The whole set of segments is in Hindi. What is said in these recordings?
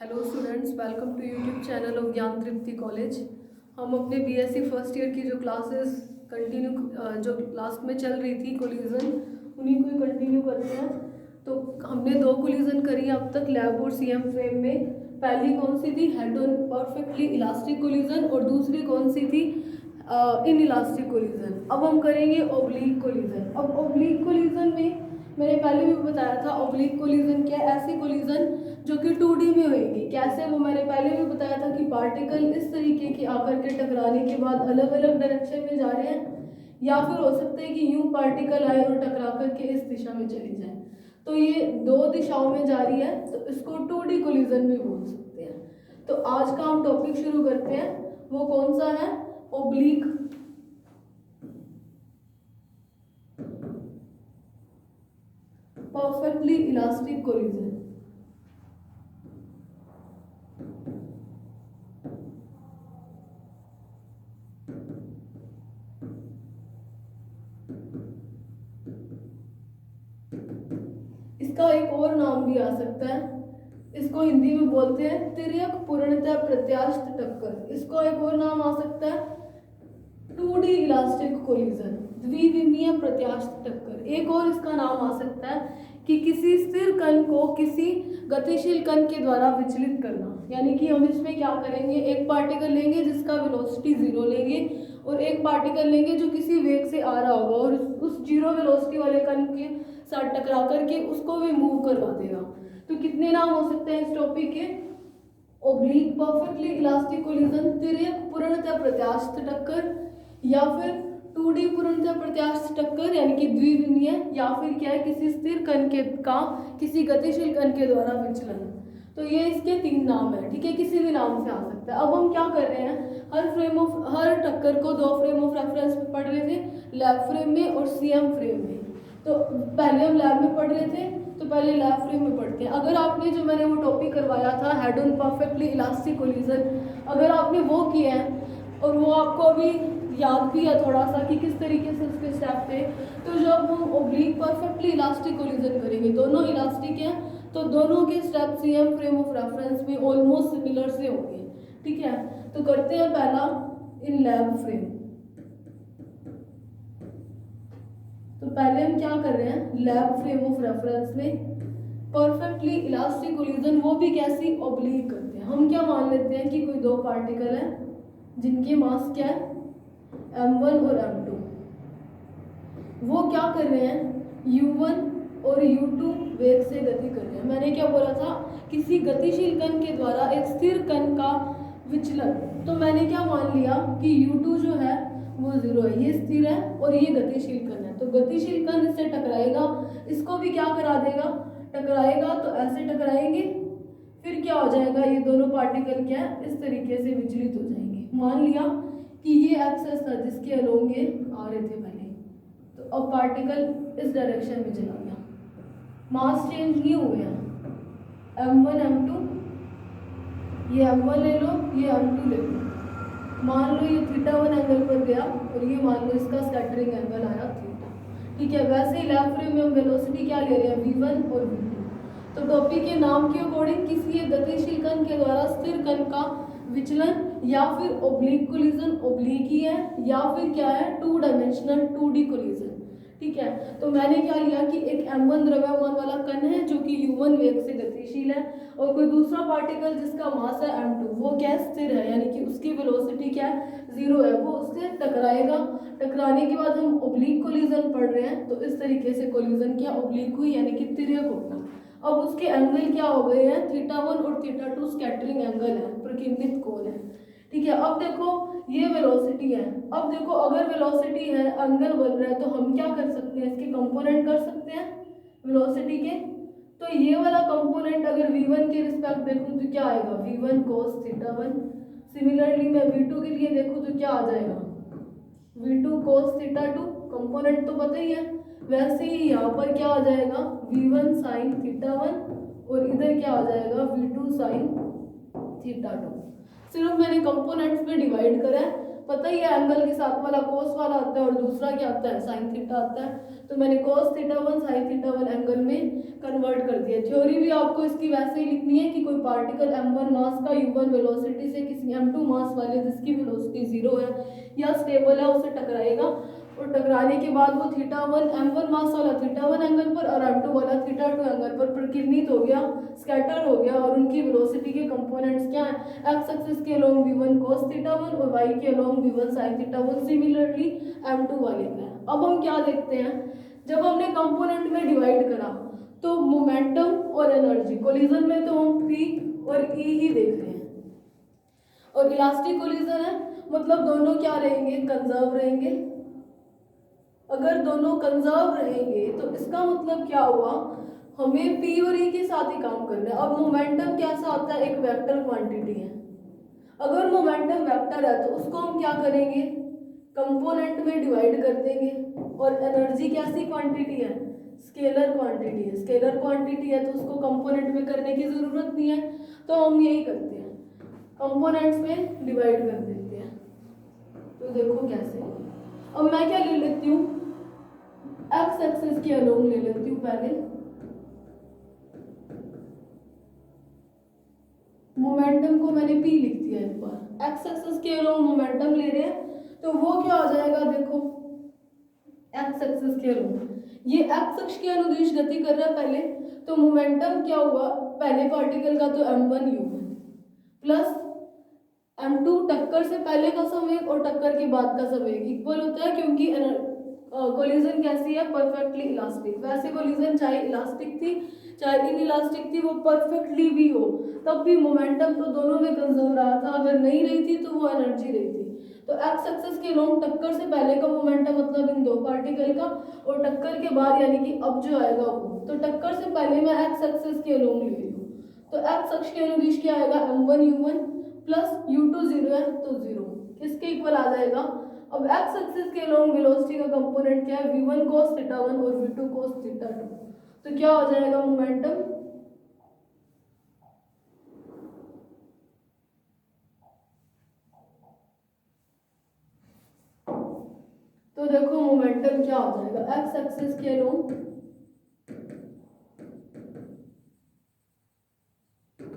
Hello students, welcome to YouTube channel of Gyan Tripti college. हम अपने बीएससी फर्स्ट ईयर की जो क्लासेस कंटिन्यू जो लास्ट में चल रही थी कोलिजन, उन्हीं को ही कंटिन्यू करते हैं। तो हमने 2 कोलिजन करी अब तक, लैब और सीएम फ्रेम में। पहली कौन सी थी? Head on perfectly elastic collision, और दूसरी कौन सी थी? In elastic collision. अब हम करेंगे ओब्लीक कोलिजन। अब ओब्लीक कोलिजन में मैंने पहले भी बताया था, ओब्लीक कोलिजन क्या है? ऐसी कोलिजन जो कि 2D में होएगी। कैसे? वो मैंने पहले भी बताया था कि पार्टिकल इस तरीके के आकर के टकराने के बाद अलग अलग डायरेक्शन में जा रहे हैं, या फिर हो सकता है कि यूं पार्टिकल आए और टकरा करके इस दिशा में चली जाए। तो ये 2 दिशाओं में जा रही है, तो इसको 2D कोलिजन भी बोल सकते हैं। तो आज का हम टॉपिक शुरू करते हैं। वो कौन सा है? Oblique perfectly elastic collision. इसका एक और नाम भी आ सकता है, इसको हिंदी में बोलते हैं तिर्यक पूर्णतः प्रत्यास्थ टक्कर। इसको एक और नाम आ सकता है 2D इलास्टिक कोलिजन, द्विविमीय प्रत्यास्थ टक्कर। एक और इसका नाम आ सकता है कि किसी स्थिर कण को किसी गतिशील कण के द्वारा विचलित करना। यानी कि हम इसमें क्या करेंगे, एक पार्टिकल लेंगे जिसका वेलोसिटी 0 लेंगे, और एक पार्टिकल लेंगे जो किसी वेग से आ रहा होगा, और उस 0 वेलोसिटी वाले कण के साथ टकरा करके उसको भी मूव करवा देगा। तो कितने नाम हो सकते हैं इस टॉपिक के? ओब्लीक परफेक्टली इलास्टिक कोलिजन, तिर्यक पूर्णतः प्रत्यास्थ टक्कर, या फिर 2D पूर्णतः प्रत्यास्थ टक्कर यानी कि द्विविमीय, या फिर क्या है, किसी स्थिर कण के का किसी गतिशील कण के द्वारा विचलन। तो ये इसके 3 नाम है, ठीक है, किसी भी नाम से आ सकता है। अब हम क्या कर रहे हैं, हर टक्कर को 2 फ्रेम ऑफ रेफरेंस में पढ़ रहे थे, लैब फ्रेम में और सीएम फ्रेम में। तो पहले हम लैब में पढ़ रहे थे, तो पहले लैब फ्रेम में पढ़ते हैं। अगर आपने जो मैंने वो टॉपिक करवाया था head on perfectly elastic collision, अगर आपने वो किया है और वो आपको अभी याद भी है थोड़ा सा कि किस तरीके से उसके स्टेप थे, तो जब हम ओब्लीक परफेक्टली इलास्टिक कोलिजन करेंगे, दोनों इलास्टिक हैं, तो दोनों के step CM frame of reference में ऑलमोस्ट सिमिलर से होंगे, ठीक है। तो करते हैं पहला इन लैब फ्रेम। तो पहले हम क्या कर रहे हैं, लैब फ्रेम ऑफ रेफरेंस में परफेक्टली इलास्टिक कोलिजन, वो भी कैसी? ओब्लीक करते हैं। हम क्या मान लेते हैं कि कोई 2 पार्टिकल हैं जिनके मास क्या है, m1 और m2। वो क्या कर रहे हैं, u1 और u2 वेग से गति कर रहे हैं। मैंने क्या बोला था, किसी गतिशील कण के द्वारा एक स्थिर कण का विचलन। तो मैंने क्या मान लिया कि u2 जो है वो 0 है, ये स्थिर है और ये गतिशील कण है। तो गतिशील कण इससे टकराएगा, इसको भी क्या करा देगा, टकराएगा। तो ऐसे टकराएंगे, फिर क्या हो जाएगा, ये दोनों पार्टिकल क्या है, इस तरीके से विचलित हो जाएंगे। मान लिया कि ये एक्सेस था जिसके अलोंग ये आ रहे थे पहले, तो अब पार्टिकल इस डायरेक्शन में चला गया, मास चेंज नहीं हुए हैं। m1 m2, ये m1 ले लो, ये m2 ले लो। मान लो ये θ1 एंगल पर गया, और ये मान लो इसका स्कैटरिंग एंगल आया थीटा, ठीक है। वैसे ही लैब फ्रेम में हम वेलोसिटी क्या ले रहे हैं, v1 और v2। तो टॉपिक के नाम के अकॉर्डिंग किसी एक गतिशील कण के द्वारा स्थिर कण का विचलन, या फिर ओब्लीक कोलिजन, ओब्लीक ही है, या फिर क्या है, 2 डायमेंशनल 2D कोलिजन, ठीक है। तो मैंने क्या लिया कि एक m1 द्रव्यमान वाला कण है जो कि u1 वेग से गतिशील है, और कोई दूसरा पार्टिकल जिसका मास है m2, वो क्या, स्थिर है, यानी कि उसकी वेलोसिटी क्या है, 0 है। वो उससे टकराएगा, टकराने के बाद हम ओब्लीक कोलिजन पढ़ रहे हैं, तो इस तरीके से कोलिजन क्या, ओब्लीक हुई, यानी कि तिर्यक होगा। अब उसके एंगल क्या हो गए हैं, θ1 और θ2 स्कैटरिंग एंगल है, प्रकीर्णित कोण है, ठीक है। अब देखो ये वेलोसिटी है, अब देखो अगर वेलोसिटी है, एंगल बन रहा है, तो हम क्या कर सकते हैं, इसके कंपोनेंट कर सकते हैं वेलोसिटी के। तो ये वाला कंपोनेंट अगर v1 के रिस्पेक्ट देखूं तो क्या आएगा, v1 cos θ1। सिमिलरली मैं v2 के लिए देखूं तो क्या आ जाएगा, v2 cos θ2। कंपोनेंट तो पता ही है। वैसे ही यहाँ पर क्या आ जाएगा, v1 sin θ1, और इधर क्या आ जाएगा, v2 sin θ2। सिर्फ मैंने कंपोनेंट्स में डिवाइड करा है, पता ही है एंगल के साथ वाला कोस वाला आता है और दूसरा क्या आता है, साइन थीटा आता है। तो मैंने कोस थीटा 1 साइन थीटा 1 एंगल में कन्वर्ट कर दिया। थ्योरी भी आपको इसकी वैसे ही लिखनी है कि कोई पार्टिकल m1 मास का u1 वेलोसिटी से किसी m2 मास वाले जिसकी वेलोसिटी 0 है या स्टेबल है उसे टकराएगा, और टकराने के बाद वो थीटा 1 m1 मास वाला थीटा 1 एंगल पर और m2 वाला थीटा 2 एंगल पर प्रकीर्णित हो गया, स्कैटर हो गया, और उनकी वेलोसिटी के कंपोनेंट्स क्या हैं, एक्स एक्सिस के अलोंग v1 cos थीटा 1 और y के along v1 sin theta 1। Similarly m2 वाले का। अब हम क्या देखते हैं, जब हमने कंपोनेंट में डिवाइड करा तो मोमेंटम और एनर्जी, कोलिजन में तो हम p और e ही देख रहे हैं, और इलास्टिक कोलिजन है मतलब दोनों क्या रहेंगे, कंजर्व रहेंगे। अगर दोनों कंजर्व रहेंगे तो इसका मतलब क्या हुआ, हमें p और e के साथ ही काम करना है। अब मोमेंटम कैसा होता है, एक वेक्टर क्वांटिटी है। अगर मोमेंटम वेक्टर है तो उसको हम क्या करेंगे, कंपोनेंट में डिवाइड कर देंगे। और एनर्जी कैसी क्वांटिटी है, स्केलर क्वांटिटी है। स्केलर क्वांटिटी है तो उसको कंपोनेंट में करने की जरूरत नहीं है, तो हम यही करते हैं, कंपोनेंट्स में डिवाइड कर देते हैं। तो देखो कैसे, अब मैं क्या ले लेती हूँ, एक्स एक्सिस के अलोंग ले लेती हूँ पहले। मोमेंटम को मैंने p लिख दिया एक बार, एक्स एक्सिस के अलोंग मोमेंटम ले रहे हैं तो वो क्या हो जाएगा, देखो एक्स एक्सिस के अलोंग ये एक्स अक्ष के अनुदिश गति कर रहा है पहले, तो मोमेंटम क्या हुआ, पहले पार्टिकल का तो m1 u1 प्लस m2 टक्कर से पहले का संवेग और टक्कर के बाद का संवेग इक्वल होता है, क्योंकि कोलिजन कैसी है, परफेक्टली इलास्टिक। वैसे कोलिजन चाहे इलास्टिक थी चाहे इन इलास्टिक थी, वो परफेक्टली भी हो तब भी मोमेंटम तो दोनों में कंजर्व रहा था, अगर नहीं रही थी तो वो एनर्जी रही थी। तो एक्स एक्सिस के अलोंग टक्कर से पहले का मोमेंटम मतलब इन दो पार्टिकल का, और टक्कर के बाद यानी कि अब जो आएगा वो, तो टक्कर से पहले मैं एक्स एक्सिस के अलोंग ले रही हूँ, तो एक्स अक्ष के अनुदिश क्या आएगा, m1 u1 प्लस u2 0 है तो 0 किसके इक्वल आ जाएगा। अब एक्स एक्सिस के अलोंग वेलोसिटी का कंपोनेंट क्या है, v1 cos थीटा 1 और v2 cos थीटा 2, तो क्या हो जाएगा मोमेंटम, तो देखो मोमेंटम क्या हो जाएगा, एक्स एक्सिस के अलोंग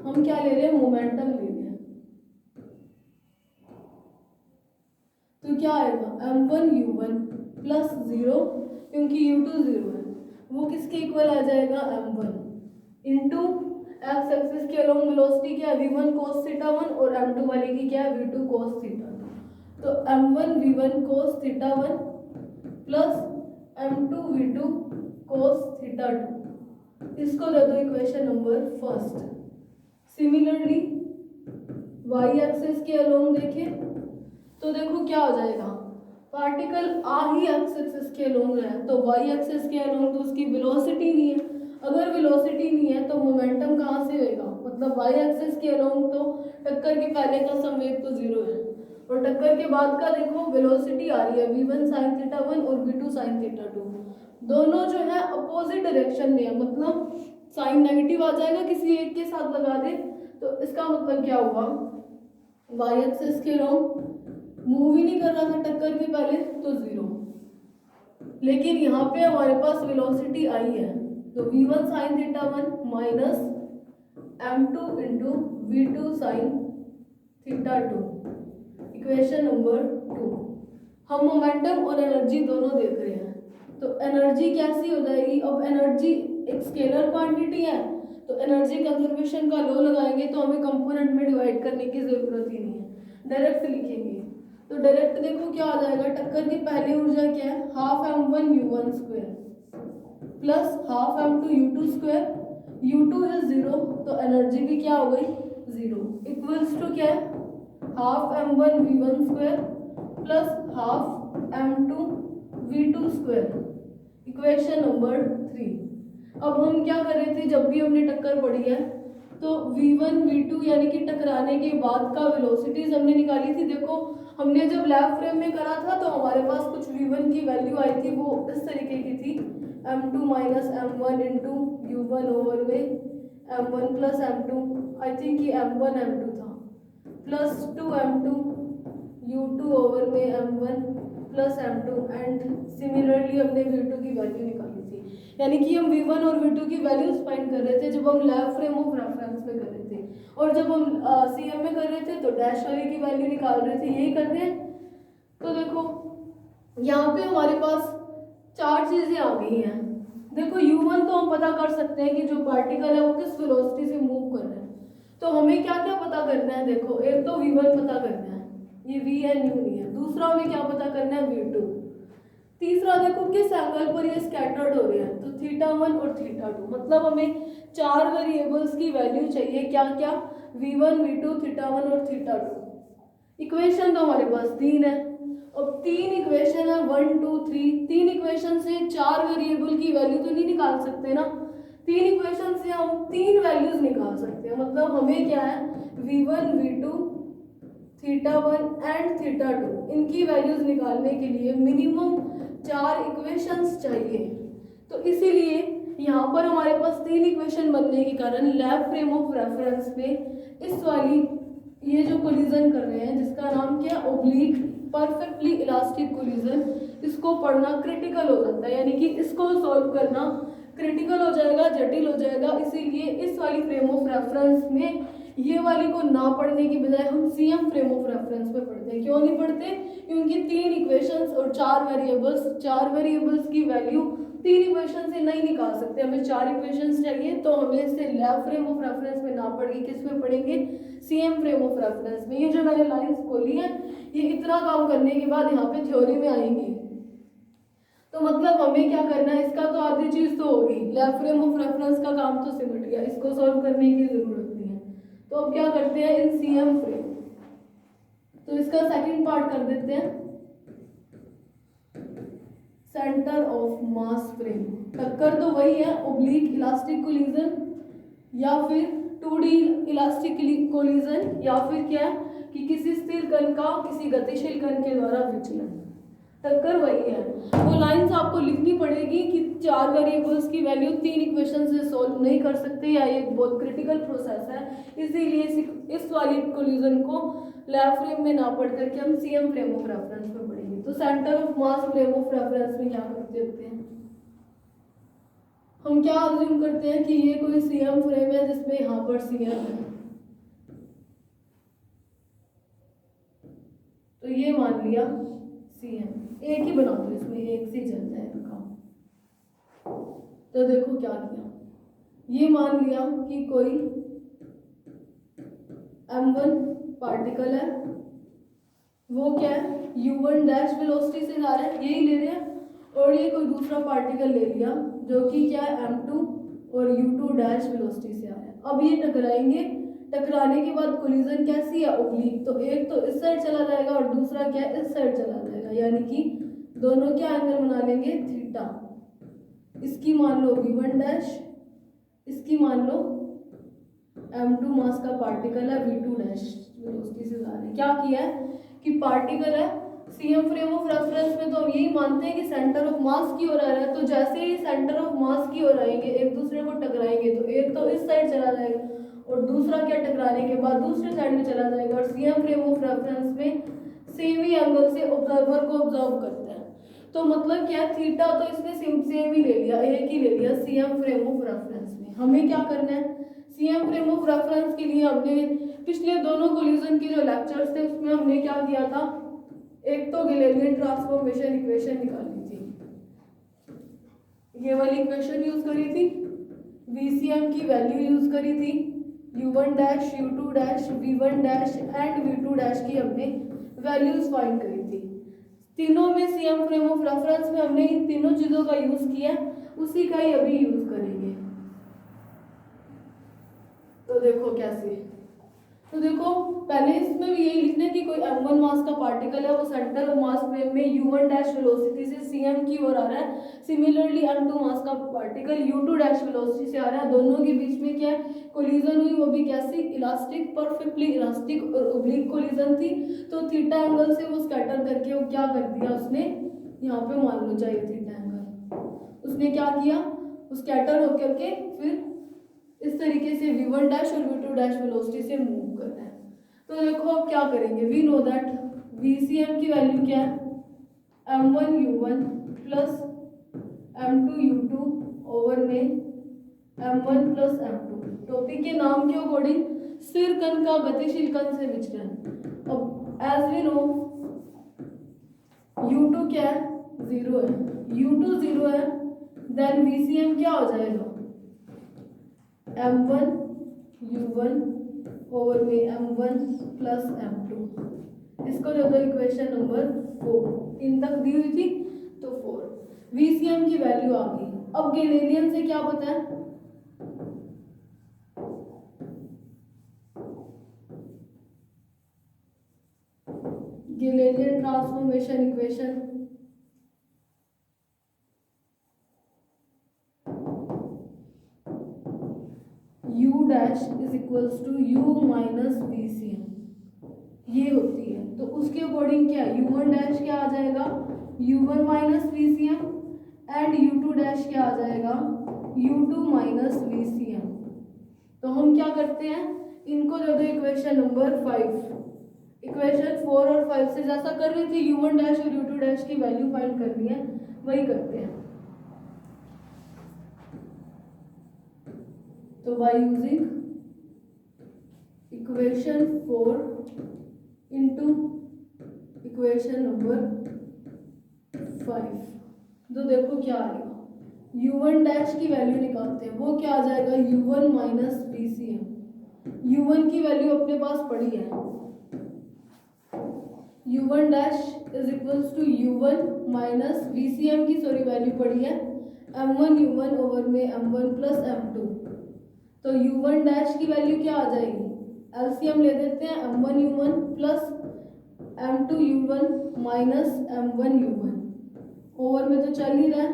हम क्या ले रहे हैं, मोमेंटम ले रहे हैं, तो क्या आएगा m1 u1 प्लस 0, क्योंकि u2 0 है, वो किसके इक्वल आ जाएगा, m1 इंटू एक्स एक्सिस के अलोंग वेलोसिटी क्या है, v1 cos थीटा 1 और m2 वाले की क्या है, v2 cos थीटा 2, तो m1 v1 cos theta 1 plus m2 v2 cos theta 2, इसको दे दो equation number first. Similarly y axis के अलोंग देखें तो देखो क्या हो जाएगा, पार्टिकल आ ही एक्स एक्सिस के अलोंग है तो y एक्सिस के अलोंग तो उसकी वेलोसिटी नहीं है, अगर वेलोसिटी नहीं है तो मोमेंटम कहाँ से होएगा, मतलब y एक्सिस के अलोंग तो टक्कर के पहले का संवेग तो 0 है, और टक्कर के बाद का देखो वेलोसिटी आ रही है v1 sin थीटा 1 और v2 sin थीटा 2, दोनों जो है अपोजिट डायरेक्शन में है, मतलब साइन नेगेटिव आ जाएगा किसी एक के साथ लगा दे, तो इसका मतलब क्या हुआ, y एक्सिस के अलोंग मूव ही नहीं कर रहा था टक्कर के पहले तो 0, लेकिन यहाँ पे हमारे पास वेलोसिटी आई है, तो v1 sin theta 1 minus m2 into v2 sin theta 2, equation number 2। हम मोमेंटम और एनर्जी दोनों देख रहे हैं, तो एनर्जी कैसी हो जाएगी, अब एनर्जी एक स्केलर क्वांटिटी है तो एनर्जी कंजर्वेशन का लॉ लगाएंगे तो हमें कंपोनेंट में डिवाइड करने की जरूरत ही नहीं है, डायरेक्ट लिखेंगे। तो डायरेक्ट देखो क्या आ जाएगा, टक्कर की पहली ऊर्जा क्या है, half m1 u1 square plus half m2 u2 square, u2 है 0 तो एनर्जी भी क्या हो गई 0, इक्वल्स टू क्या है, half m1 v1 square plus half m2 v2 square, equation number 3। अब हम क्या कर रहे थे, जब भी हमने टक्कर पड़ी है तो v1 v2 यानी कि टकराने के बाद का वेलोसिटीज हमने निकाली थी। देखो हमने जब लैब फ्रेम में करा था तो हमारे पास कुछ v1 की वैल्यू आई थी, वो इस तरीके की थी, m2 minus m1 into u1 over में m1 plus m2, I think ये m1 m2 था, प्लस 2 m2 u2 ओवर में m1 plus m2 and similarly हमने v2 की वैल्यू निकाली थी। यानी कि हम v1 और v2 की वैल्यूज फाइंड कर रहे थे जब हम लैब फ्रेम ऑफ रेफरेंस में कर रहे थे, और जब हम सीएम में कर रहे थे तो डैश वाले की वैल्यू निकाल रहे थे। यही कर रहे हैं। तो देखो यहाँ पे हमारे पास चार चीजें आ गई हैं। देखो u1 तो हम पता कर सकते हैं कि जो पार्टिकल है वो किस वेलोसिटी से मूव कर रहा है। तो हमें क्या क्या पता करना है, देखो एक तो v1 पता करना है, ये v है न्यू नहीं है। दूसरा हमें क्या पता करना है, v2। तीसरा देखो किस एंगल पर ये स्कैटर्ड हो रहे हैं, तो θ1 और θ2। मतलब हमें चार वेरिएबल्स की वैल्यू चाहिए, क्या क्या, v1 v2 θ1 और θ2। इक्वेशन तो हमारे पास तीन है। अब तीन इक्वेशन है 1 2 3। तीन इक्वेशन से चार वेरिएबल की वैल्यू तो नहीं निकाल सकते ना। तीन इक्वेशन से हम तीन वैल्यूज निकाल सकते हैं। मतलब हमें क्या है, v1 v2 θ1 एंड θ2 इनकी वैल्यूज निकालने के लिए मिनिमम चार इक्वेशंस चाहिए। तो इसीलिए यहाँ पर हमारे पास तीन इक्वेशन बनने के कारण लैब फ्रेम ऑफ रेफरेंस में इस वाली ये जो कोलिजन कर रहे हैं जिसका नाम क्या है, ओब्लिक परफेक्टली इलास्टिक कोलिजन, इसको पढ़ना क्रिटिकल हो जाता है। यानी कि इसको सॉल्व करना क्रिटिकल हो जाएगा, जटिल हो जाएगा। इसीलिए इस वाली फ्रेम ऑफ रेफरेंस में ये वाली को ना पढ़ने की बजाय हम सीएम फ्रेम ऑफ रेफरेंस में पढ़ते हैं। क्यों नहीं पढ़ते, क्योंकि तीन इक्वेशंस और चार वेरिएबल्स की वैल्यू तीन इक्वेशन से नहीं निकाल सकते। हमें चार इक्वेशंस चाहिए, तो हमें इसे लैब फ्रेम ऑफ रेफरेंस में ना पढ़ के किस में पढ़ेंगे, सीएम फ्रेम ऑफ रेफरेंस में। ये जो मैंने लाइंस बोली है ये इतना काम करने के बाद यहाँ पे थ्योरी में आएंगी। तो मतलब हमें क्या करना है, इसका तो आधी चीज तो होगी, लैब फ्रेम ऑफ रेफरेंस का काम तो सिमट गया, इसको सॉल्व करने की जरूरत नहीं है। तो अब क्या करते हैं इन सीएम फ्रेम, तो इसका सेकंड पार्ट कर देते हैं, सेंटर ऑफ मास फ्रेम। टक्कर तो वही है, ओब्लिक इलास्टिक कोलिजन या फिर 2D इलास्टिक कोलिजन, या फिर क्या है कि किसी स्थिर कण का किसी गतिशील कण के द्वारा विचलन। टक्कर वही है। वो लाइंस आपको लिखनी पड़ेगी कि चार वेरिएबल्स की वैल्यू तीन इक्वेशन से सॉल्व नहीं कर सकते, या ये बहुत क्रिटिकल प्रोसेस है। इसीलिए इस वाली कोलिजन को लैब फ्रेम में ना पढ़ करके हम सीएम फ्रेम ऑफ रेफरेंस में पढ़ेंगे। तो centre of mass frame of reference में क्या करते होते हैं, हम क्या अज्यूम करते हैं कि ये कोई सीएम फ्रेम है जिसमें यहाँ पर सीएम है, तो ये मान लिया सीएम। एक ही बना दो, इसमें एक से चलता है काम। तो देखो क्या किया, ये मान लिया कि कोई m1 पार्टिकल है, वो क्या है u1 डैश वेलोसिटी से जा रहा है, यही ले रहे हैं। और ये कोई दूसरा पार्टिकल ले लिया जो कि क्या है m2 और u2 डैश वेलोसिटी से आ रहा है। अब ये टकराएंगे, टकराने के बाद कोलिजन कैसी है, ओब्लिक। तो एक तो इस साइड चला जाएगा और दूसरा क्या है इस साइड चला जाएगा, यानी कि दोनों क्या एंगल बना लेंगे, थीटा। इसकी मान लो v1 डैश, इसकी मान लो m2 मास का पार्टिकल है, v2 डैश वेलोसिटी से जा रहे हैं। क्या किया है कि पार्टिकल है, सीएम फ्रेम ऑफ रेफरेंस में तो हम यही मानते हैं कि सेंटर ऑफ मास की ओर आ रहा है। तो जैसे ही सेंटर ऑफ मास की ओर आएंगे, एक दूसरे को टकराएंगे, तो एक तो इस साइड चला जाएगा और दूसरा क्या टकराने के बाद दूसरे साइड में चला जाएगा। और सीएम फ्रेम ऑफ रेफरेंस में सेम ही एंगल से ऑब्जर्वर को ऑब्जर्व करता है। तो मतलब क्या, थीटा तो इसने सेम ही ले लिया, एक ही ले लिया सीएम फ्रेम ऑफ रेफरेंस में। हमें क्या करना है, सीएम फ्रेम ऑफ रेफरेंस के लिए हमने पिछले दोनों कोलिजन के जो लेक्चर्स थे उसमें हमने क्या किया था, एक तो गैलेलियन ट्रांसफॉर्मेशन इक्वेशन निकाली थी, ये वाली इक्वेशन यूज करी थी, वीसीएम की वैल्यू यूज करी थी, u1 dash u2 dash v1 dash and v2 dash की हमने वैल्यूज फाइंड करी थी। तीनों में सीएम फ्रेम ऑफ रेफरेंस में हमने इन तीनों चीजों का यूज किया, उसी का ही अभी यूज करेंगे। तो देखो कैसे, तो देखो पहले इसमें भी यही लिखना है कि कोई m1 मास का पार्टिकल है, वो सेंटर ऑफ मास फ्रेम में u1 डैश वेलोसिटी से cm की ओर आ रहा है। सिमिलरली m2 मास का पार्टिकल u2 डैश वेलोसिटी से आ रहा है। दोनों के बीच में क्या है, कोलिजन हुई, वो भी कैसी, इलास्टिक, परफेक्टली इलास्टिक और ओब्लिक कोलिजन थी। तो थीटा एंगल से वो स्कैटर करके वो क्या कर दिया उसने, यहाँ पे मान लो चाहिए थीटा एंगल, उसने क्या किया, वो स्कैटर होकर के फिर इस तरीके से v1 डैश और v2 डैश वेलोसिटी से मूव करना है। तो देखो अब क्या करेंगे, वी नो दैट VCM की वैल्यू क्या है, M1U1 प्लस M2U2 ओवर में M1 प्लस M2। टॉपिक के नाम के अकॉर्डिंग स्थिर कण का गतिशील कण से विचलन। अब एज वी नो U2 क्या है, 0 है, U2 0 है, देन VCM क्या हो जाएगा, M1U1 ओवर में M1 प्लस M2। इसको दे दो इक्वेशन नंबर 4, इन तक दी हुई थी तो 4। VCM की वैल्यू आ गई। अब गैलीलियन से क्या पता है, Galilean transformation equation U dash is equals to U minus VCM, ये होती है। तो उसके अकॉर्डिंग क्या U1 डैश क्या आ जाएगा, U1 minus VCM and U2 dash क्या आ जाएगा, U2 माइनस VCM। तो हम क्या करते हैं, इनको दे दो इक्वेशन नंबर 5। इक्वेशन 4 और 5 से जैसा कर रही थी U1 डैश और U2 डैश की वैल्यू फाइंड करनी है, वही करते हैं। तो by using equation 4 into equation number 5, तो देखो क्या आएगा, U1 डैश की वैल्यू निकालते हैं, वो क्या आ जाएगा, U1 माइनस VCM। U1 की वैल्यू अपने पास पड़ी है, U1 dash is equals to U1 minus VCM की वैल्यू पड़ी है M1U1 ओवर में M1 प्लस M2। तो U1 डैश की वैल्यू क्या आ जाएगी, एलसीएम ले देते हैं, M1U1 plus M2U1 minus M1U1 over में तो चल ही रहा है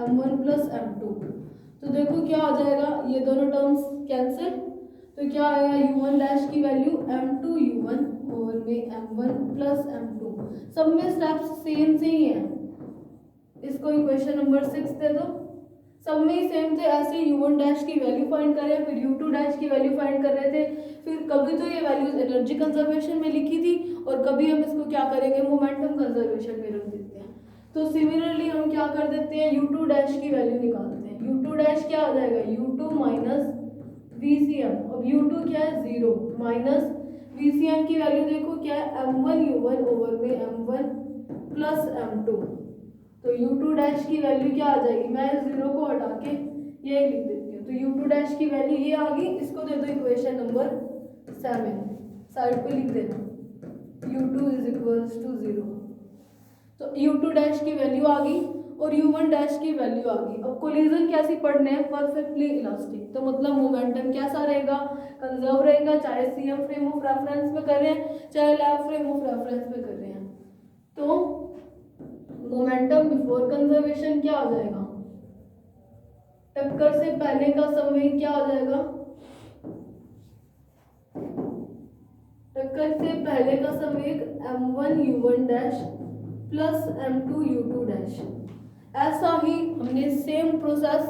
M1 प्लस M2। तो देखो क्या आ जाएगा, ये दोनों टर्म्स कैंसिल, तो क्या आएगा, U1 डैश की वैल्यू M2U1 ओवर में M1 प्लस M2। सब में स्टेप्स सेम से ही हैं। इसको इक्वेशन नंबर 6 दे दो, सब में ही सेम थे। ऐसे U1 डैश की वैल्यू फाइंड कर रहे हैं, फिर U2 डैश की वैल्यू फाइंड कर रहे थे, फिर कभी तो ये वैल्यूज एनर्जी कंजर्वेशन में लिखी थी और कभी हम इसको क्या करेंगे, मोमेंटम कंजर्वेशन में रख देते हैं। तो सिमिलरली हम क्या कर देते हैं, U2 डैश की वैल्यू निकालते हैं। U2 डैश क्या आ जाएगा, U2 माइनस VCM। अब U2 क्या है, 0 माइनस VCM की वैल्यू देखो क्या है, M1U1 ओवर में M1 प्लस M2। तो U2 डैश की वैल्यू क्या आ जाएगी, मैं 0 को हटा के ये लिख देती हूँ। तो U2 डैश की वैल्यू ये आ गई। इसको दे दो इक्वेशन नंबर 7, साइड पे लिख देना, U2 इज इक्वल्स टू 0। तो U2 डैश की वैल्यू आ गई और U1 डैश की वैल्यू आ गई। अब कोलिजन कैसी पढ़ने हैं, परफेक्टली इलास्टिक। तो मतलब मोमेंटम कैसा रहेगा, कंजर्व रहेगा, चाहे सीएम फ्रेम ऑफ रेफरेंस में कर रहे हैं, चाहे लैब फ्रेम ऑफ रेफरेंस में कर रहे हैं। तो मोमेंटम बिफोर कंजर्वेशन क्या आ जाएगा, टक्कर से पहले का संवेग क्या आ जाएगा, टक्कर से पहले का संवेग M1U1 dash plus M2U2 dash. ऐसा ही हमने सेम प्रोसेस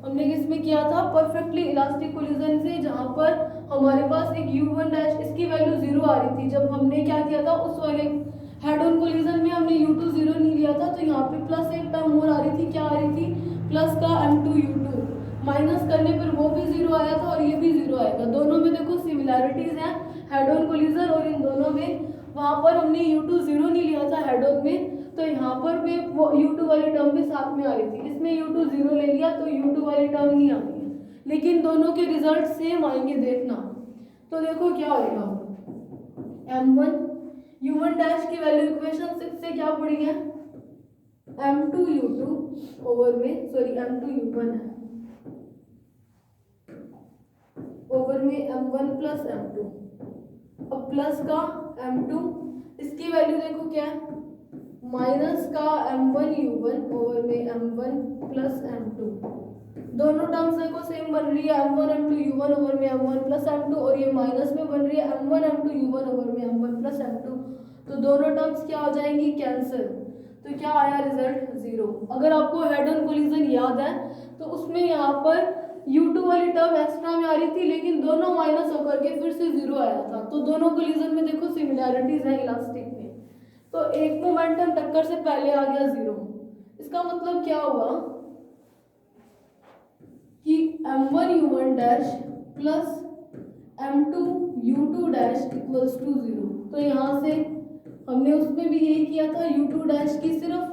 हमने किसमें किया था, परफेक्टली इलास्टिक कोलिजन से, जहां पर हमारे पास एक U1 डैश, इसकी वैल्यू 0 आ रही थी। जब हमने क्या किया था, उस वाले हेड ऑन कोलिजन में हमने U2 0 नहीं लिया था, तो यहाँ पे प्लस एक टर्म और आ रही थी, क्या आ रही थी, प्लस का M2U2। माइनस करने पर वो भी 0 आया था और ये भी 0 आएगा। दोनों में देखो सिमिलैरिटीज हैं, हेड ऑन कोलिजन और इन दोनों में। वहां पर हमने U2 0 नहीं लिया था हेड ऑन में, तो यहाँ पर भी वो U2 वाली टर्म भी साथ में आ रही थी। इसमें U2 0 ले लिया तो U2 वाली टर्म नहीं आ रही है, लेकिन दोनों के रिजल्ट सेम आएंगे, देखना। तो देखो क्या होगा, M1U1 डैश की वैल्यू इक्वेशन 6 से क्या पड़ी है, M2U2 ओवर में M2U1 है ओवर में M1 प्लस M2। अब प्लस का M2, इसकी वैल्यू देखो क्या है, माइनस का M1U1 ओवर में M1 प्लस M2। दोनों टर्म्स देखो सेम बन रही है, M1 M2U1 ओवर में M1 प्लस M2, और ये माइनस में बन रही है M1 M2U1 ओवर में M1 प्लस M2। तो दोनों टर्म्स क्या हो जाएंगी, कैंसिल। तो क्या आया रिजल्ट, 0। अगर आपको हेड ऑन कोलिजन याद है तो उसमें यहाँ पर U2 वाली टर्म एक्स्ट्रा में आ रही थी, लेकिन दोनों माइनस होकर के फिर से 0 आया था। तो दोनों कोलिजन में देखो सिमिलैरिटीज है इलास्टिक में। तो एक मोमेंटम टक्कर से पहले आ गया 0। इसका मतलब क्या हुआ कि m1 u1 dash plus m2 u2 dash equals to 0। तो यहाँ से हमने उसमें भी यही किया था, u2 डैश की सिर्फ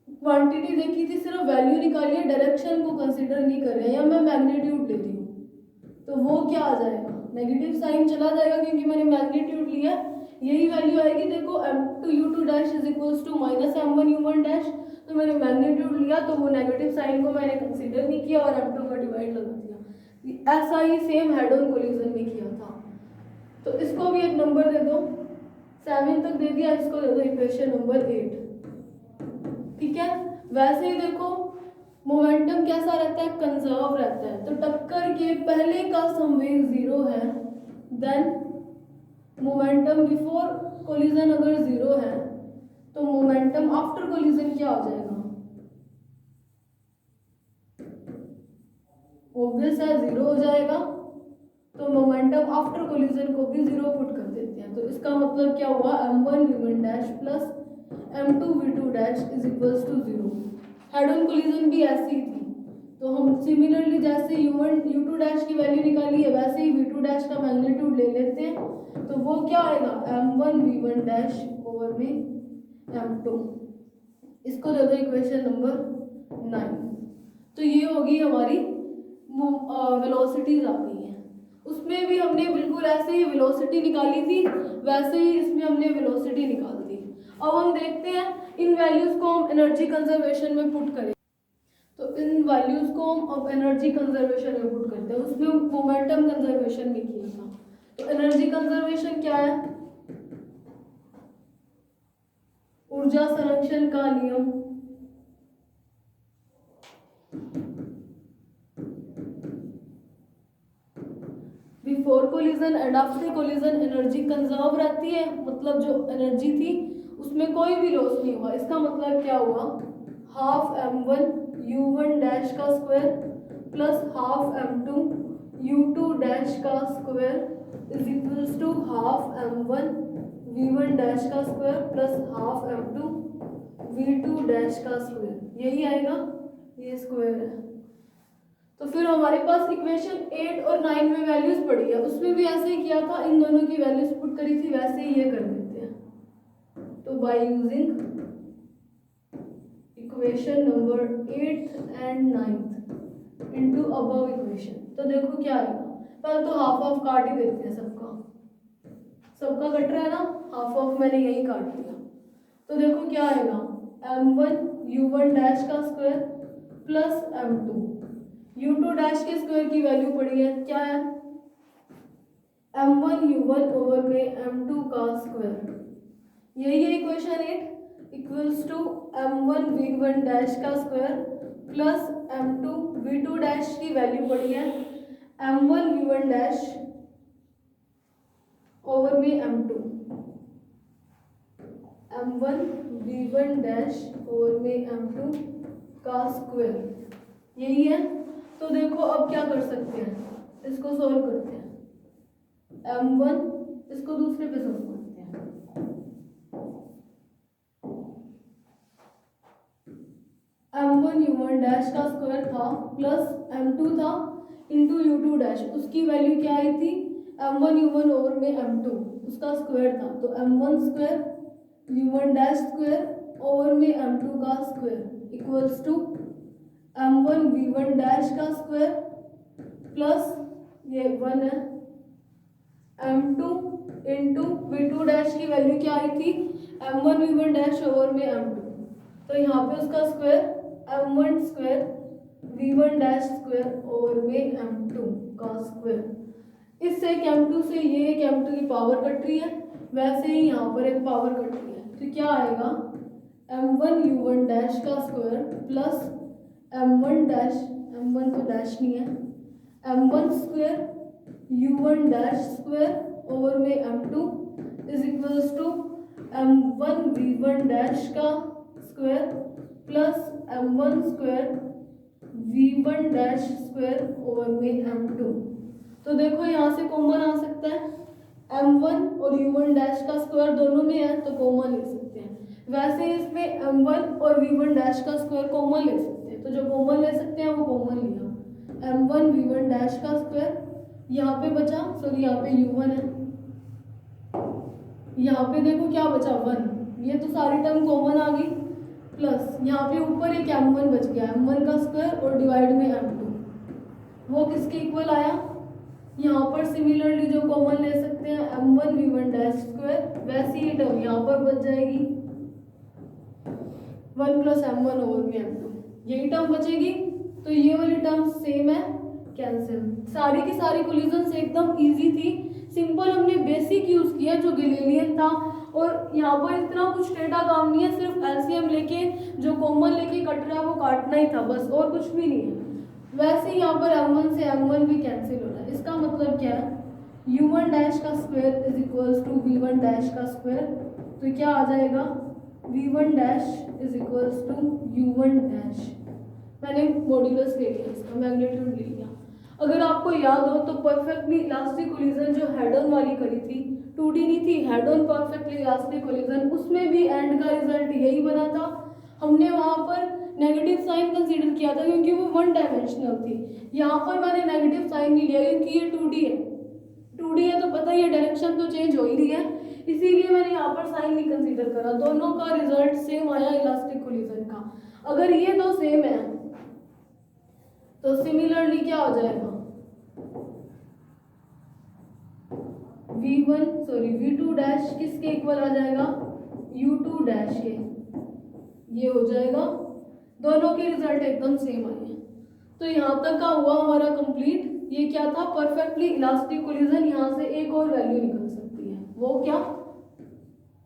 क्वांटिटी देखी थी, सिर्फ वैल्यू निकाली है, डायरेक्शन को कंसीडर नहीं कर रहे हैं, या मैं मैग्नीट्यूड ले रही हूँ तो वो क्या आ जाएगा, नेगेटिव साइन चला जाएगा क्योंकि मैंने मैग्नीट्यूड लिया। यही वैल्यू आएगी, देखो m2 u2 dash is equals to minus m1 u1 dash, तो मैंने मैग्नीट्यूड लिया तो वो नेगेटिव साइन को मैंने कंसीडर नहीं किया और m2 का डिवाइड लगा दिया। ऐसा ही सेम हेड ऑन कोलिजन में किया था। तो इसको भी एक नंबर दे दो, 7 तक दे दिया, इसको दे दो इक्वेशन नंबर 8। ठीक है, वैसे ही देखो मोमेंटम कैसा रहता है, कंजर्व रहता है। तो टक्कर के पहले का संवेग 0 है, देन मोमेंटम बिफोर कोलिजन अगर 0 है तो मोमेंटम आफ्टर कोलिजन क्या हो जाएगा, ऑब्वियस है 0 हो जाएगा। तो मोमेंटम आफ्टर कोलिजन को भी 0 पुट कर देते हैं। तो इसका मतलब क्या हुआ, m1 v1 dash plus m2 v2 dash is equals to 0। Head on collision भी ऐसी ही थी, तो हम सिमिलरली जैसे u1 u2 डैश की वैल्यू निकाली है वैसे ही v2 डैश का मैग्नीट्यूड ले लेते हैं। तो वो क्या आएगा, m1 v1 डैश ओवर में m2। इसको दे दो इक्वेशन नंबर 9। तो ये होगी हमारी वेलोसिटीज आ गई है। उसमें भी हमने बिल्कुल ऐसे ही वेलोसिटी निकाली थी, वैसे ही इसमें हमने वेलोसिटी निकाल दी। अब हम देखते हैं इन वैल्यूज को हम एनर्जी कंजर्वेशन में पुट करें। तो इन वैल्यूज को हम अब एनर्जी कंजर्वेशन में पुट करते हैं। उसमें मोमेंटम कंजर्वेशन भी किया था। तो एनर्जी कंजर्वेशन क्या है, ऊर्जा संरक्षण का नियम। Before collision and after collision energy conserve रहती है, मतलब जो एनर्जी थी उसमें कोई भी लॉस नहीं हुआ। इसका मतलब क्या हुआ, हाफ m1 u1 डैश का square plus half m2 u2 dash का square is equals to half m1 v1 dash का square plus half m2 v2 dash का स्क्वायर। यही आएगा, ये स्क्वायर है। तो फिर हमारे पास इक्वेशन 8 और 9 में वैल्यूज पड़ी है, उसमें भी ऐसे ही किया था, इन दोनों की वैल्यूज पुट करी थी, वैसे ही ये कर देते हैं। तो by using equation number 8 and 9 into above equation, तो देखो क्या आएगा। पहले तो हाफ ऑफ काट ही देते हैं, सबका कट रहा है ना, हाफ ऑफ मैंने यही काट दिया। तो देखो क्या आएगा, m1 u1 डैश का square plus m2 u2 dash के स्क्वायर की वैल्यू पड़ी है, क्या है, m1 u1 ओवर में m2 का स्क्वायर। यही है equation 8 equals to m1 v1 dash का square plus m2 v2 dash की वैल्यू पड़ी है m1 v1 डैश ओवर में m2, m1 v1 dash over में m2 का स्क्वायर। यही है। तो देखो अब क्या कर सकते हैं, इसको सॉल्व करते हैं। m1 इसको दूसरे पे सॉल्व करते हैं। m1 u1 डैश का स्क्वायर था प्लस m2 था इंटू u2 डैश, उसकी वैल्यू क्या आई थी, m1 u1 ओवर में m2, उसका स्क्वायर था। तो m1 square u1 dash square over में m2 का square equals to m1 v1 dash का स्क्वायर प्लस ये 1 है m2 इंटू v2 डैश की वैल्यू क्या आई थी, m1 v1 डैश ओवर में m2, तो यहाँ पे उसका square m1 square v1 dash square over में m2 का स्क्वायर। इससे एक m2 से ये एक m2 की पावर कट रही है, वैसे ही यहाँ पर एक पावर कट रही है। तो क्या आएगा, m1 u1 डैश का square plus m1 dash, m1 तो डैश नहीं है, m1 square u1 dash square over में m2 is equals to m1 v1 dash का square plus m1 square v1 dash square over में m2। तो देखो यहाँ से कॉमन आ सकता है, m1 और u1 डैश का स्क्वायर दोनों में है तो कॉमन ले सकते हैं। वैसे इसमें m1 और v1 डैश का स्क्वायर कॉमन ले सकते हैं, तो जो कॉमन ले सकते हैं वो कॉमन लिया, m1 v1 डैश का स्क्वायर, यहाँ पे बचा, सॉरी यहाँ पे u1 है, यहाँ पे देखो क्या बचा 1, ये तो सारी टर्म कॉमन आ गई, प्लस यहाँ पे ऊपर एक m1 बच गया, m1 का स्क्वायर और डिवाइड में m2, वो किसके इक्वल आया, यहाँ पर सिमिलरली जो कॉमन ले सकते हैं m1 v1 डैश स्क्वायर, वैसी ही टर्म यहाँ पर बच जाएगी 1 प्लस m1 ओवर में m2, यही टर्म बचेगी, तो ये वाली टर्म सेम है, कैंसिल। सारी की सारी कोलिजन एकदम इजी थी, सिंपल हमने बेसिक यूज किया जो गैलीलियन था, और यहाँ पर इतना कुछ डेटा काम नहीं है, सिर्फ एलसीएम लेके जो कॉमन लेके कट रहा है वो काटना ही था बस, और कुछ भी नहीं है। वैसे ही यहाँ पर m1 से m1 भी कैंसिल हो रहा है, इसका मतलब क्या है, u1 डैश का square is equals to v1 dash का स्क्वायर, तो क्या आ जाएगा v1 dash is equals to u1 dash, मैंने मॉड्यूलस ले लिया, इसका मैग्नीट्यूड ले लिया। अगर आपको याद हो तो परफेक्टली इलास्टिक कोलिजन जो हेड ऑन वाली करी थी, 2D नहीं थी, head on perfectly elastic collision, उसमें भी एंड का रिजल्ट यही बना था। हमने वहाँ पर नेगेटिव साइन कंसीडर किया था क्योंकि वो 1 डायमेंशनल थी, यहाँ पर मैंने नेगेटिव साइन नहीं लिया क्योंकि ये 2D है, 2D है तो पता ही है डायरेक्शन तो चेंज हो ही रही है, इसीलिए मैंने यहाँ पर साइन नहीं कंसीडर करा। दोनों का रिजल्ट सेम आया इलास्टिक कोलिजन का। अगर ये दो सेम है तो सिमिलरली क्या हो जाएगा, v2 डैश किसके इक्वल आ जाएगा, u2 डैश के, ये हो जाएगा, दोनों के रिजल्ट एकदम सेम आए हैं। तो यहाँ तक का हुआ हमारा कंप्लीट। ये क्या था, परफेक्टली इलास्टिक कोलिजन, यहाँ से एक और वैल्यू निकल सकती है, वो क्या,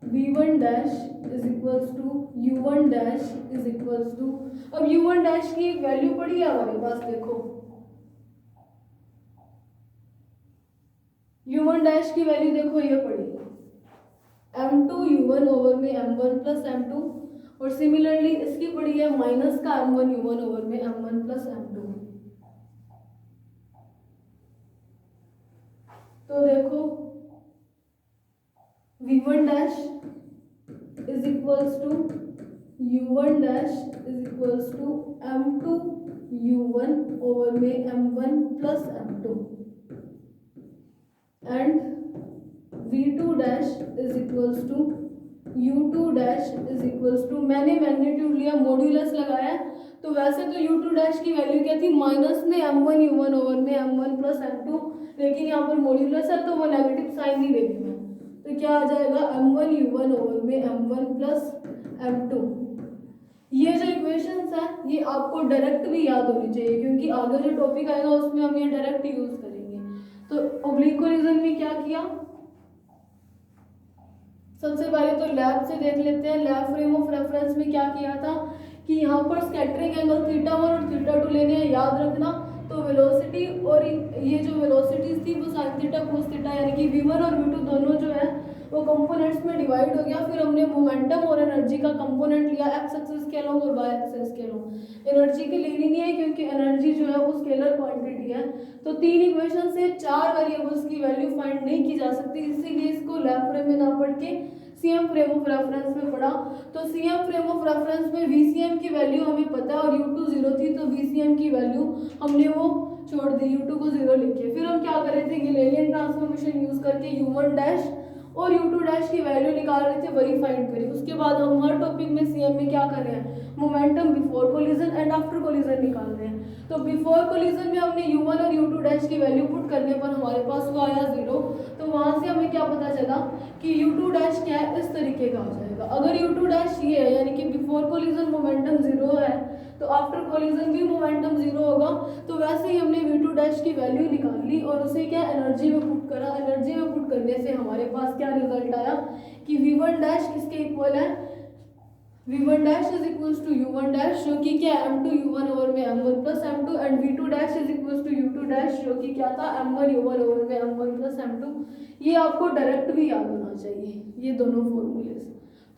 v1 dash is equals to u1 dash is equals to, अब u1 डैश की एक वैल्यू पड़ी है हमारे पास, देखो u1 डैश की वैल्यू देखो ये पड़ी m2 u1 ओवर में m1 प्लस m2, और सिमिलरली इसकी पड़ी है माइनस का m1 u1 ओवर में m1 प्लस m2। तो देखो v1 dash is equals to u1 dash is equals to m2 u1 over में m1 plus m2 and v2 dash is equals to u2 dash is equals to, मैंने मैग्नीट्यूड लिया, मॉड्यूलस लगाया, तो वैसे तो u2 डैश की वैल्यू क्या थी, माइनस में m1 u1 ओवर में m1 प्लस m2, लेकिन यहाँ पर मॉड्यूलस है तो वो नेगेटिव साइन नहीं लेगी मैं, तो क्या आ जाएगा m1 u1 ओवर में m1 प्लस m2। ये जो इक्वेशंस है ये आपको डायरेक्ट भी याद होनी चाहिए क्योंकि आगे जो टॉपिक आएगा उसमें हम ये डायरेक्ट यूज करेंगे। तो ऑब्लिक कोलिजन में क्या किया, सबसे पहले तो लैब से देख लेते हैं। लैब फ्रेम ऑफ रेफरेंस में क्या किया था कि यहाँ पर स्कैटरिंग एंगल θ1 और θ2 लेने हैं, याद रखना। तो वेलोसिटी और ये जो वेलोसिटीज थी वो sin θ cos θ, यानी कि v1 और v2 दोनों जो है वो कंपोनेंट्स में डिवाइड हो गया। फिर हमने मोमेंटम और एनर्जी का कंपोनेंट लिया एक्स एक्सिस के अलोंग और वाई एक्सिस के अलोंग। एनर्जी की लेनी नहीं है क्योंकि एनर्जी जो है वो स्केलर क्वांटिटी है, तो 3 इक्वेशन से 4 वेरिएबल्स की वैल्यू फाइंड नहीं की जा सकती, इसीलिए इसको लैब फ्रेम में ना पढ़ के सीएम फ्रेम ऑफ रेफरेंस में पढ़ा। तो सीएम फ्रेम ऑफ रेफरेंस में वीसीएम की वैल्यू हमें पता है और u2 0 थी, तो वीसीएम की वैल्यू हमने वो छोड़ दी, u2 को 0 लिखे। फिर हम क्या कर रहे थे, गैलीलियन ट्रांसफॉर्मेशन यूज करके u1 डैश और u2 डैश की वैल्यू निकाल रहे थे, वही फाइंड करी। उसके बाद हम हर टॉपिक में सीएम में क्या कर रहे हैं, momentum before collision and after collision निकाल रहे हैं। तो बिफोर कोलिजन में हमने u1 और u2 डैश की वैल्यू पुट करने पर हमारे पास वो आया 0। तो वहां से हमें क्या पता चला कि u2 डैश क्या है, इस तरीके का हो जाएगा। अगर u2 डैश ये है यानी कि बिफोर कोलिजन मोमेंटम 0 है तो आफ्टर कोलिजन भी मोमेंटम 0 होगा। तो वैसे ही हमने v2 डैश की वैल्यू निकाल ली और उसे क्या एनर्जी में पुट करा। एनर्जी में पुट करने से हमारे पास क्या रिजल्ट आया कि v1 डैश किसके इक्वल है, v1 dash is equals to u1 dash जो कि क्या m2 u1 ओवर में m1 plus m2 and v2 dash is equals to u2 dash जो कि क्या था m1 u1 ओवर में m1 प्लस m2। ये आपको डायरेक्ट भी याद होना चाहिए ये दोनों फॉर्मूलेस।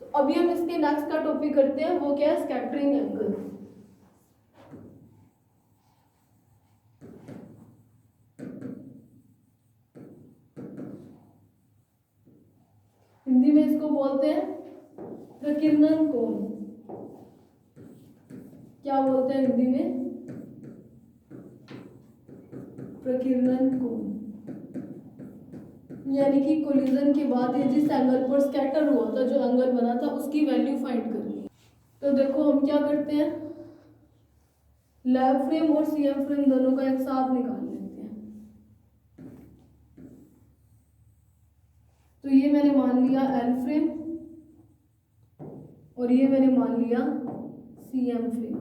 तो अभी हम इसके नेक्स्ट का टॉपिक करते हैं, वो क्या है, स्कैटरिंग एंगल। हिंदी में इसको बोलते हैं प्रकीर्णन कोण क्या बोलते हैं हिंदी में? प्रकीर्णन कोण, यानी कि कोलिजन के बाद ये जिस एंगल पर स्कैटर हुआ था, जो एंगल बना था, उसकी वैल्यू फाइंड करनी है। तो देखो हम क्या करते हैं, लैब फ्रेम और सीएम फ्रेम दोनों का एक साथ निकाल लेते हैं। तो ये मैंने मान लिया एल फ्रेम और ये मैंने मान लिया सीएम फ्रेम।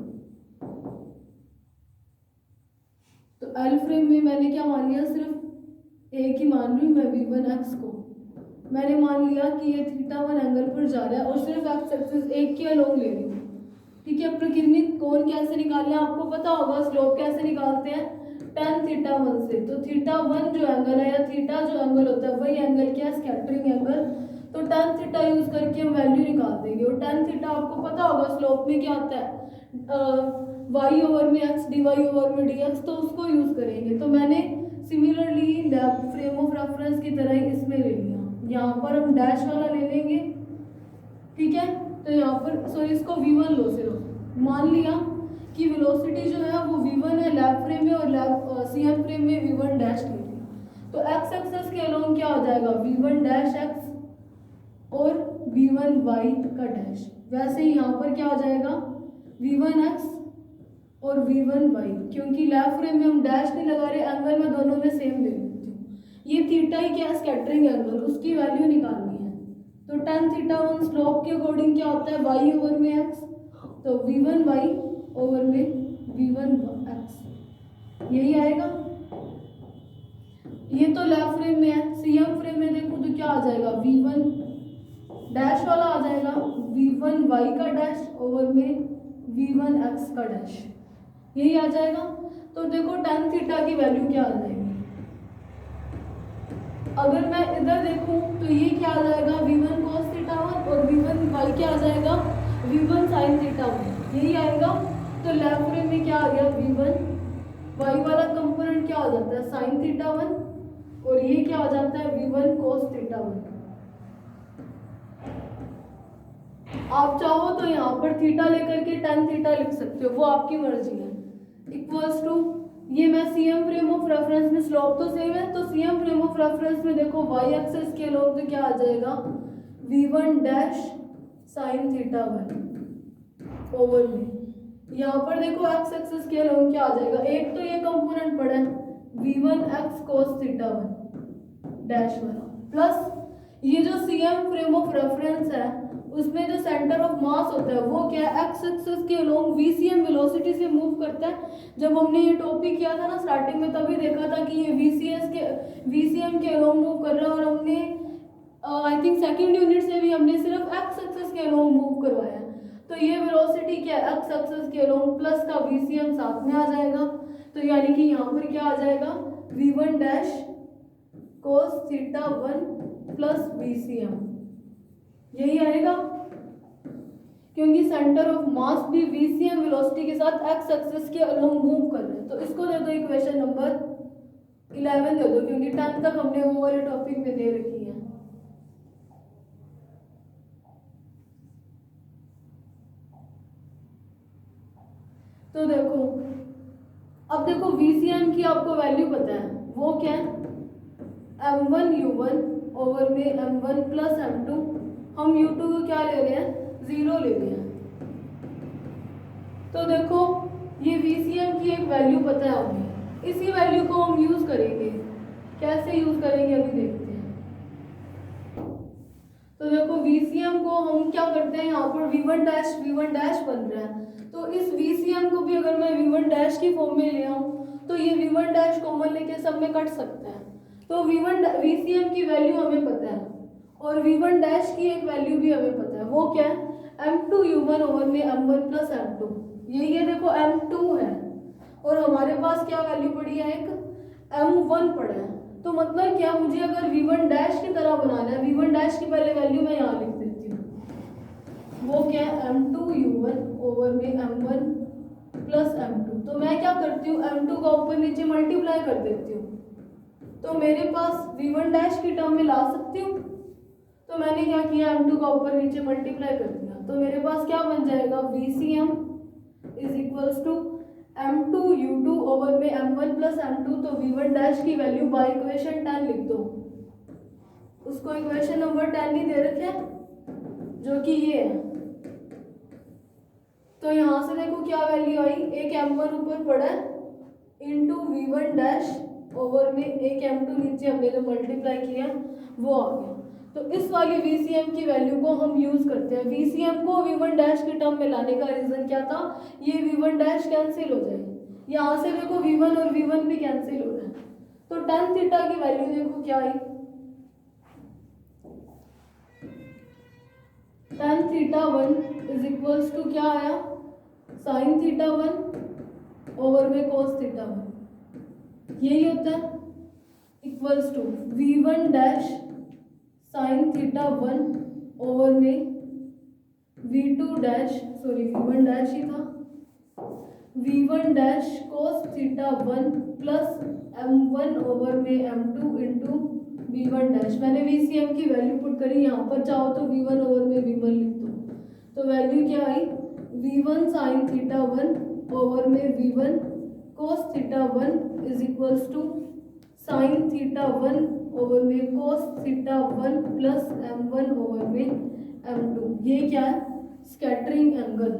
तो एल फ्रेम में मैंने क्या मान लिया, सिर्फ एक ही मान रही हूँ मैं, V1x को मैंने मान लिया कि ये θ1 एंगल पर जा रहा है और सिर्फ एक्स एक्सिस एक के अलोंग ले रही हूँ। ठीक है, प्रकीर्णित कोण कैसे निकालना है आपको पता होगा, स्लोप कैसे निकालते हैं, tan θ1 से। तो θ1 जो एंगल है या थीटा जो एंगल होता है वही एंगल क्या है, स्कैटरिंग एंगल। तो tan θ यूज करके हम वैल्यू निकाल देंगे और tan θ आपको पता होगा स्लोप में क्या आता है, y ओवर में x dy ओवर में dx, तो उसको यूज करेंगे। तो मैंने similarly lab frame of reference की तरह ही इसमें ले लिया, यहाँ पर हम डैश वाला ले लेंगे। ठीक है, तो यहाँ पर सॉरी इसको V1 लो, सिर्फ मान लिया कि वेलोसिटी जो है वो V1 है लैब फ्रेम में और लैब सीएम फ्रेम में V1 डैश ले लिया। तो x एक्सिस के अलोंग क्या हो जाएगा, V1 डैश x और V1 y का डैश। वैसे ही यहाँ पर क्या हो जाएगा, V1 x और V1 y, क्योंकि लैब फ्रेम में हम डैश नहीं लगा रहे, एंगल में दोनों में सेम ले लेती हूँ। ये थीटा ही क्या, स्कैटरिंग एंगल, उसकी वैल्यू निकालनी है। तो tan θ1 स्लोप के अकॉर्डिंग क्या होता है, y ओवर में x, तो V1 y ओवर में V1 x, यही आएगा। ये तो लैब फ्रेम में है। सीएम फ्रेम में देखो तो क्या आ जाएगा, V1 डैश वाला आ जाएगा, V1 y का डैश ओवर में V1 x का डैश, यही आ जाएगा। तो देखो tan θ की वैल्यू क्या आ जाएगी, अगर मैं इधर देखूं तो ये क्या आ जाएगा, V1 cos θ1 और V1 y क्या आ जाएगा, V1 sin θ1, यही आएगा। तो लैब फ्रेम में क्या आ गया, V1 y वाला कंपोनेंट क्या हो जाता है, sin θ1 और ये क्या हो जाता है, V1 cos θ1। आप चाहो तो यहाँ पर थीटा लेकर के tan θ लिख सकते हो, वो आपकी मर्जी है। इक्वल्स टू, ये मैं सीएम फ्रेम ऑफ रेफरेंस में, स्लोप तो सेम है, तो सीएम फ्रेम ऑफ रेफरेंस में देखो y एक्सिस के अलोंग तो क्या आ जाएगा, V1 डैश sin θ1 ओवर में, यहाँ पर देखो x एक्सिस के अलोंग क्या आ जाएगा, एक तो ये कंपोनेंट पड़ा है V1 x cos θ1 डैश वाला, प्लस ये जो सीएम फ्रेम ऑफ रेफरेंस है उसमें जो सेंटर ऑफ मास होता है वो क्या है, एक्स एक्सिस के अलोंग वीसीएम वेलोसिटी से मूव करता है। जब हमने ये टॉपिक किया था ना स्टार्टिंग में, तभी देखा था कि ये वीसीएम के अलोंग मूव कर रहा है, और हमने आई थिंक सेकंड यूनिट से भी हमने सिर्फ एक्स एक्सिस के अलोंग मूव करवाया है। तो ये वेलोसिटी क्या है, एक्स एक्सिस के अलोंग प्लस का वीसीएम साथ में आ जाएगा। तो यानी कि यहाँ पर क्या आ जाएगा, V1 dash cos θ1 plus VCM, यही आएगा, क्योंकि सेंटर ऑफ मास भी VCM वेलोसिटी के साथ एक्स एक्सिस के अलोंग मूव कर रहे हैं। तो इसको दे दो इक्वेशन नंबर 11 दे दो, क्योंकि 10 तक हमने वो वाले टॉपिक में दे रखी है। तो देखो, अब देखो VCM की आपको वैल्यू पता है, वो क्या है, m1 u1 ओवर में m1 प्लस m2, हम u2 को क्या ले रहे हैं, 0 ले रहे हैं। तो देखो ये VCM की एक वैल्यू पता है हमें, इसी वैल्यू को हम यूज करेंगे, कैसे यूज करेंगे अभी देखते हैं। तो देखो VCM को हम क्या करते हैं, यहाँ पर V1 डैश बन रहा है, तो इस VCM को भी अगर मैं V1 डैश की फॉर्म में ले आऊँ तो ये V1 डैश कॉमन लेके सब में कट सकता है। तो VCM की वैल्यू हमें पता है और V1 डैश की एक वैल्यू भी हमें पता है, वो क्या है, m2 u1 ओवर में m1 प्लस m2, यही है। देखो m2 है और हमारे पास क्या वैल्यू पड़ी है, एक m1 पड़ा है। तो मतलब क्या, मुझे अगर V1 डैश की तरह बनाना है, V1 डैश की पहले वैल्यू मैं यहाँ लिख देती हूँ, वो क्या है, m2 u1 ओवर में m1 प्लस m2। तो मैं क्या करती हूँ, m2 का ऊपर नीचे मल्टीप्लाई कर देती हूँ, तो मेरे पास V1 डैश की टर्म में ला सकती हूँ। तो मैंने क्या किया, m2 का ऊपर नीचे मल्टीप्लाई कर दिया, तो मेरे पास क्या बन जाएगा, VCM is equals to M2 U2 over में M1 प्लस M2, तो V1 डैश की वैल्यू बाय इक्वेशन 10 लिख दो। उसको इक्वेशन नंबर 10 ही दे रखे जो कि ये है। तो यहाँ से देखो क्या वैल्यू आई, एक M1 ऊपर पड़ा है इंटू V1 डैश ओवर में एक M2 नीचे हमने जो मल्टीप्लाई किया वो आ गया। तो इस वाली VCM की वैल्यू को हम यूज करते हैं। VCM को V1 डैश के टर्म में लाने का रीजन क्या था, ये V1 डैश कैंसिल हो जाए, यहाँ से देखो V1 और V1 भी कैंसिल हो जाए। तो tan थीटा की वैल्यू देखो क्या आई, tan theta 1 is equals to क्या आया, sin थीटा 1 ओवर में cos थीटा 1, यही होता है equals to V1 dash sine theta 1 over में V2 dash, sorry V1 dash ही था, V1 dash cos theta 1 plus M1 over में M2 इंटू V1 डैश। मैंने VCM की वैल्यू पुट करी, यहाँ पर चाहो तो V1 ओवर में V1 लिख दो। तो वैल्यू क्या आई, V1 साइन थीटा 1 ओवर में V1 cos theta 1 is equals to sine theta 1 over में cos theta 1 plus M1 over में M2। ये क्या है, स्कैटरिंग एंगल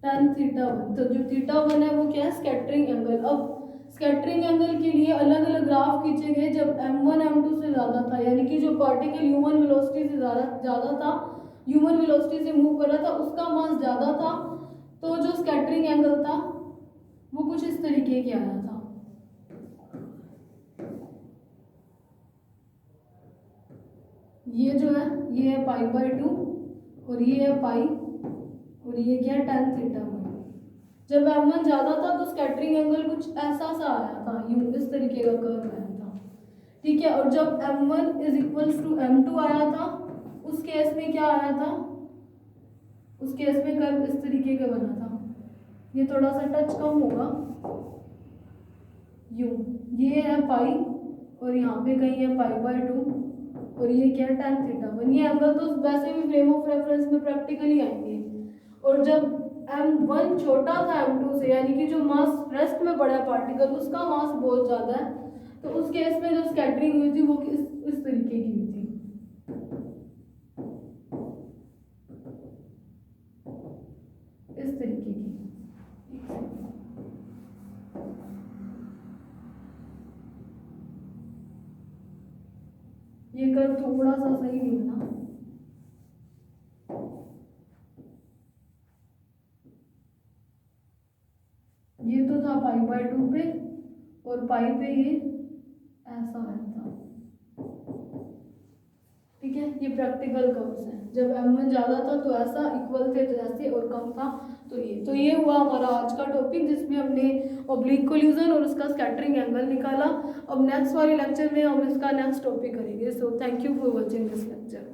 tan थीटा 1। तो जो थीटा 1 है वो क्या है, स्कैटरिंग एंगल। अब स्कैटरिंग एंगल के लिए अलग अलग ग्राफ खींचे गए जब M1 M2 से ज़्यादा था, यानी कि जो पार्टिकल ह्यूमन वेलोसिटी से ज़्यादा था, ह्यूमन वेलोसिटी से मूव कर रहा था, उसका मास ज़्यादा था, तो जो स्कैटरिंग एंगल था वो कुछ इस तरीके के आया था। ये जो है ये है π/2 और ये है पाई और ये क्या है tan थीटा 1। जब M1 ज़्यादा था तो स्कैटरिंग एंगल कुछ ऐसा सा आया था, यूं इस तरीके का कर्व आया था, ठीक है। और जब M1 is equals to M2 आया था, उस केस में क्या आया था, उस केस में कर्व इस तरीके का बना था। ये थोड़ा सा टच कम होगा, यूं ये है पाई और यहाँ पे कहीं है π/2 और ये क्या है tan थीटा 1। ये एंगल तो वैसे भी फ्रेम ऑफ रेफरेंस में प्रैक्टिकली आएंगे। और जब M1 छोटा था M2 से, यानी कि जो मास रेस्ट में पड़ा है पार्टिकल, उसका मास बहुत ज़्यादा है, तो उस केस में जो स्कैटरिंग हुई थी वो इस तरीके की हुई थी, इस तरीके की। ये कर्व थोड़ा सा सही नहीं बना, ये तो था π/2 पे और पाई पे ये ऐसा आया था, ठीक है। ये प्रैक्टिकल कर्व्स हैं, जब M1 ज़्यादा था तो ऐसा इक्वल थे तो ऐसे, और कम था तो ये हुआ हमारा आज का टॉपिक, जिसमें हमने ऑब्लिक कोल्यूजन और उसका स्कैटरिंग एंगल निकाला। अब नेक्स्ट वाले लेक्चर में हम इसका नेक्स्ट टॉपिक करेंगे। So thank you for watching this lecture.